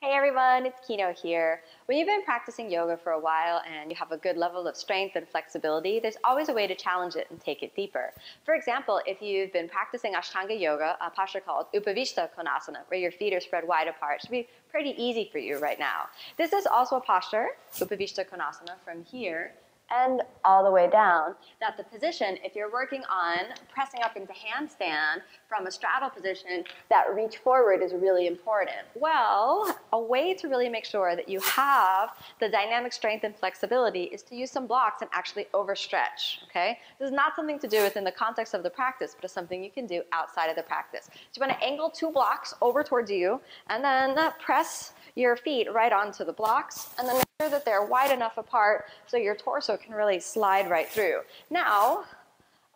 Hey everyone, it's Kino here. When you've been practicing yoga for a while and you have a good level of strength and flexibility, there's always a way to challenge it and take it deeper. For example, if you've been practicing Ashtanga yoga, a posture called Upavistha Konasana, where your feet are spread wide apart, should be pretty easy for you right now. This is also a posture, Upavistha Konasana, from here and all the way down, that the position, if you're working on pressing up into handstand from a straddle position, that reach forward is really important. Well, a way to really make sure that you have the dynamic strength and flexibility is to use some blocks and actually overstretch, okay? This is not something to do within the context of the practice, but it's something you can do outside of the practice. So you want to angle two blocks over towards you, and then press your feet right onto the blocks, and then make sure that they're wide enough apart so your torso can really slide right through. Now,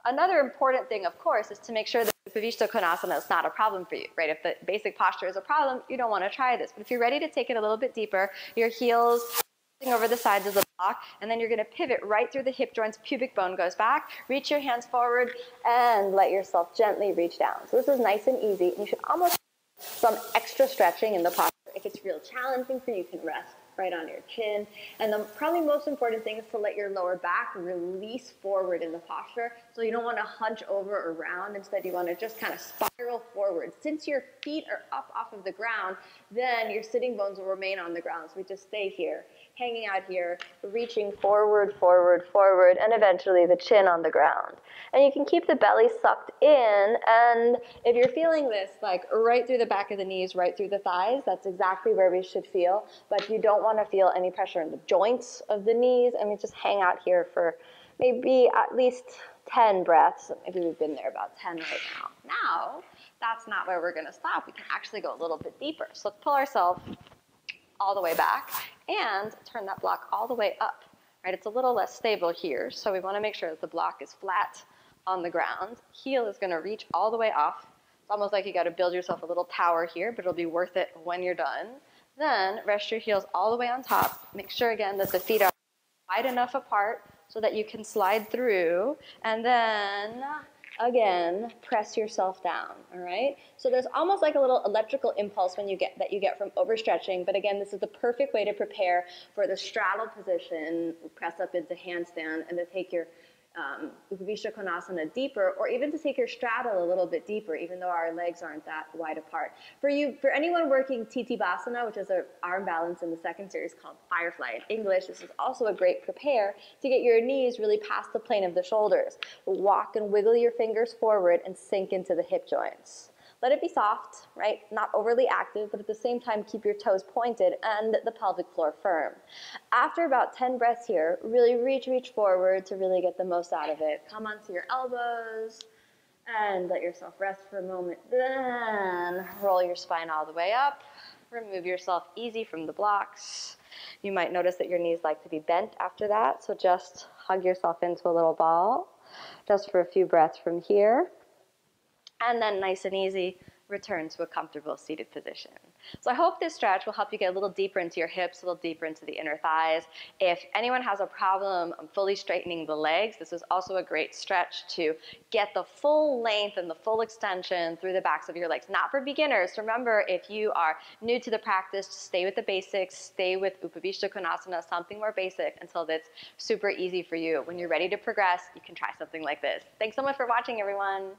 another important thing, of course, is to make sure that Upavistha Konasana is not a problem for you, right? If the basic posture is a problem, you don't want to try this. But if you're ready to take it a little bit deeper, your heels over the sides of the block, and then you're going to pivot right through the hip joints, pubic bone goes back, reach your hands forward, and let yourself gently reach down. So this is nice and easy, and you should almost do some extra stretching in the posture. If it's real challenging for you, you can rest right on your chin. And the probably most important thing is to let your lower back release forward in the posture. So you don't want to hunch over or round. Instead, you want to just kind of spiral forward. Since your feet are up off of the ground, then your sitting bones will remain on the ground. So we just stay here, hanging out here, reaching forward, forward, forward, and eventually the chin on the ground. And you can keep the belly sucked in, and if you're feeling this, like right through the back of the knees, right through the thighs, that's exactly where we should feel. But you don't want to feel any pressure in the joints of the knees, and we just hang out here for maybe at least 10 breaths. Maybe we've been there about 10 right now. Now, that's not where we're going to stop. We can actually go a little bit deeper. So let's pull ourselves all the way back and turn that block all the way up. Right? It's a little less stable here, so we want to make sure that the block is flat on the ground. Heel is going to reach all the way off. It's almost like you got to build yourself a little tower here, but it'll be worth it when you're done. Then rest your heels all the way on top. Make sure again that the feet are wide enough apart so that you can slide through, and then again, press yourself down, all right? So there's almost like a little electrical impulse when you get from overstretching, but again, this is the perfect way to prepare for the straddle position, press up into handstand, and to take your Upavistha Konasana deeper, or even to take your straddle a little bit deeper, even though our legs aren't that wide apart. For anyone working Basana, which is an arm balance in the second series called Firefly in English, this is also a great prepare to get your knees really past the plane of the shoulders. Walk and wiggle your fingers forward and sink into the hip joints. Let it be soft, right? Not overly active, but at the same time, keep your toes pointed and the pelvic floor firm. After about 10 breaths here, really reach forward to really get the most out of it. Come onto your elbows and let yourself rest for a moment. Then roll your spine all the way up. Remove yourself easy from the blocks. You might notice that your knees like to be bent after that, so just hug yourself into a little ball, just for a few breaths from here. And then nice and easy, return to a comfortable seated position. So I hope this stretch will help you get a little deeper into your hips, a little deeper into the inner thighs. If anyone has a problem fully straightening the legs, this is also a great stretch to get the full length and the full extension through the backs of your legs. Not for beginners. Remember, if you are new to the practice, stay with the basics, stay with Upavistha Konasana, something more basic until that's super easy for you. When you're ready to progress, you can try something like this. Thanks so much for watching, everyone.